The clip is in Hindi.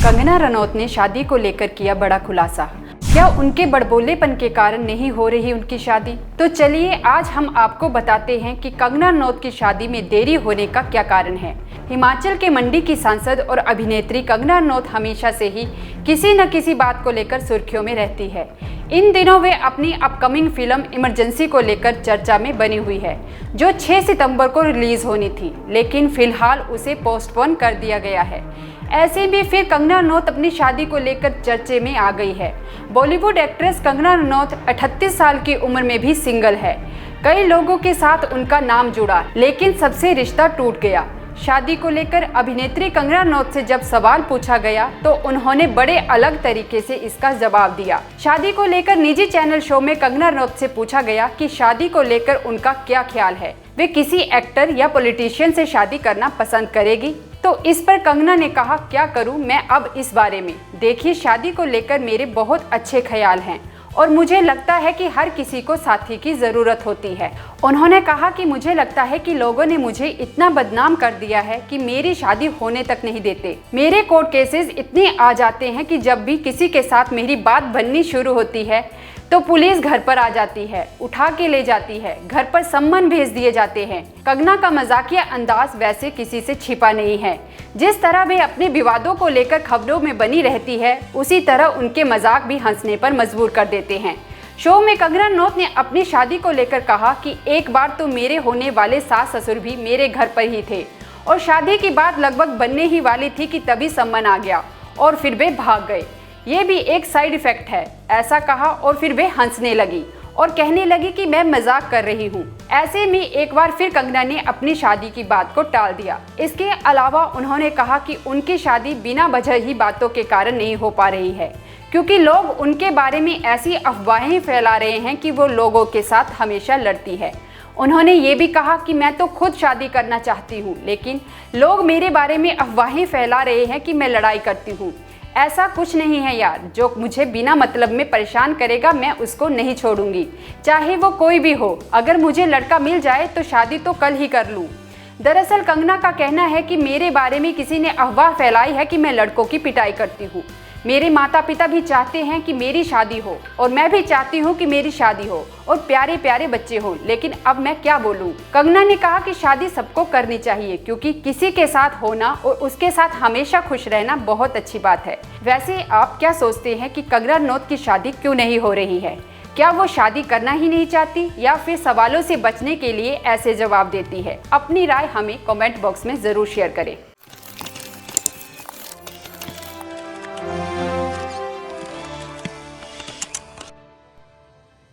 कंगना रनौत ने शादी को लेकर किया बड़ा खुलासा। क्या उनके बड़बोलेपन के कारण नहीं हो रही उनकी शादी? तो चलिए आज हम आपको बताते हैं कि कंगना रनौत की शादी में देरी होने का क्या कारण है। हिमाचल के मंडी की सांसद और अभिनेत्री कंगना रनौत हमेशा से ही किसी न किसी बात को लेकर सुर्खियों में रहती है। इन दिनों वे अपनी अपकमिंग फिल्म इमरजेंसी को लेकर चर्चा में बनी हुई है, जो 6 सितंबर को रिलीज होनी थी, लेकिन फिलहाल उसे पोस्टपोन कर दिया गया है। ऐसे में फिर कंगना रनौत अपनी शादी को लेकर चर्चे में आ गई है। बॉलीवुड एक्ट्रेस कंगना रनौत 38 साल की उम्र में भी सिंगल है। कई लोगों के साथ उनका नाम जुड़ा, लेकिन सबसे रिश्ता टूट गया। शादी को लेकर अभिनेत्री कंगना रनौत से जब सवाल पूछा गया तो उन्होंने बड़े अलग तरीके से इसका जवाब दिया। शादी को लेकर निजी चैनल शो में कंगना रनौत से पूछा गया कि शादी को लेकर उनका क्या ख्याल है, वे किसी एक्टर या पॉलिटिशियन से शादी करना पसंद करेगी। तो इस पर कंगना ने कहा, क्या करूं मैं अब इस बारे में। देखिए, शादी को लेकर मेरे बहुत अच्छे ख्याल हैं और मुझे लगता है कि हर किसी को साथी की ज़रूरत होती है। उन्होंने कहा कि मुझे लगता है कि लोगों ने मुझे इतना बदनाम कर दिया है कि मेरी शादी होने तक नहीं देते। मेरे कोर्ट केसेस इतने आ जाते हैं कि जब भी किसी के साथ मेरी बात बननी शुरू होती है तो पुलिस घर पर आ जाती है, उठा के ले जाती है, घर पर सम्मन भेज दिए जाते हैं। कंगना का मजाकिया अंदाज वैसे किसी से छिपा नहीं है। जिस तरह वे अपने विवादों को लेकर खबरों में बनी रहती है, उसी तरह उनके मजाक भी हंसने पर मजबूर कर देते हैं। शो में कंगना रनौत ने अपनी शादी को लेकर कहा कि एक बार तो मेरे होने वाले सास ससुर भी मेरे घर पर ही थे और शादी की बात लगभग बनने ही वाली थी कि तभी सम्मन आ गया और फिर वे भाग गए। ये भी एक साइड इफेक्ट है, ऐसा कहा और फिर वे हंसने लगी और कहने लगी कि मैं मजाक कर रही हूँ। ऐसे में एक बार फिर कंगना ने अपनी शादी की बात को टाल दिया। इसके अलावा उन्होंने कहा कि उनकी शादी बिना वजह ही बातों के कारण नहीं हो पा रही है, क्योंकि लोग उनके बारे में ऐसी अफवाहें फैला रहे हैं कि वो लोगों के साथ हमेशा लड़ती है। उन्होंने ये भी कहा कि मैं तो खुद शादी करना चाहती हूँ, लेकिन लोग मेरे बारे में अफवाहें फैला रहे हैं कि मैं लड़ाई करती हूँ। ऐसा कुछ नहीं है यार, जो मुझे बिना मतलब में परेशान करेगा मैं उसको नहीं छोड़ूंगी, चाहे वो कोई भी हो। अगर मुझे लड़का मिल जाए तो शादी तो कल ही कर लूँ। दरअसल कंगना का कहना है कि मेरे बारे में किसी ने अफवाह फैलाई है कि मैं लड़कों की पिटाई करती हूँ। मेरे माता पिता भी चाहते हैं कि मेरी शादी हो और मैं भी चाहती हूँ कि मेरी शादी हो और प्यारे प्यारे बच्चे हों, लेकिन अब मैं क्या बोलूँ। कंगना ने कहा कि शादी सबको करनी चाहिए, क्योंकि किसी के साथ होना और उसके साथ हमेशा खुश रहना बहुत अच्छी बात है। वैसे आप क्या सोचते हैं कि कंगना रनौत की शादी क्यों नहीं हो रही है? क्या वो शादी करना ही नहीं चाहती या फिर सवालों से बचने के लिए ऐसे जवाब देती है? अपनी राय हमें कमेंट बॉक्स में जरूर शेयर करें।